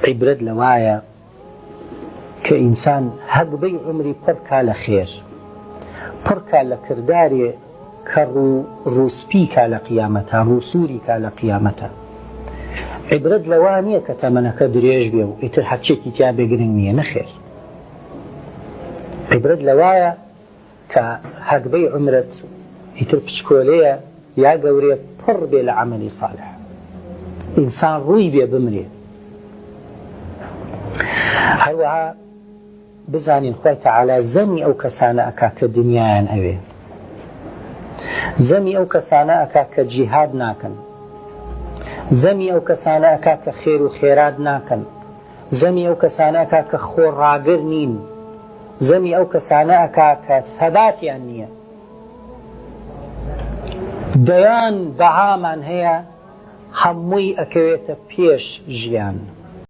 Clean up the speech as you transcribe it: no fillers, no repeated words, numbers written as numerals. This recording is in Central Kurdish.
عیبرەت لەوایە کە ئینسان هەگبەی عمری پڕکا لە خێر، پڕکا لە کردارێ کە ڕووسپی کا لە قیامەتە، ڕووسوری کا لە قیامەتە. عیبرەت لەوا نییە کە تەمەنەکە درێژ بێ و ئیتر هەرچێکی تیا بێگرنگ نییە، نەخێر. عیبرەت لەوایە کە هەگبەی عمرت ئیتر پچکۆلەیە یا گەورەیە پڕ بێ لە عەمەلی ساڵح، ئینسان ڕووی بێ بمرێ. هەروەها بزانین خوای تەعالا زەمی ئەو کەسانە ئەکا کە دنیایان ئەوێ، زەمی ئەو کەسانە ئەکا کە جیهاد ناکەن، زەمی ئەو کەسانە ئەکا کە خێر و خێرات ناکەن، زەمی ئەو کەسانە ئەکا کە خۆڕاگر نین، زەمی ئەو کەسانە ئەکا کە ثەباتیان نییە، دەیان بەهامان هەیە هەمووی ئەکەوێتە پێش ژیان.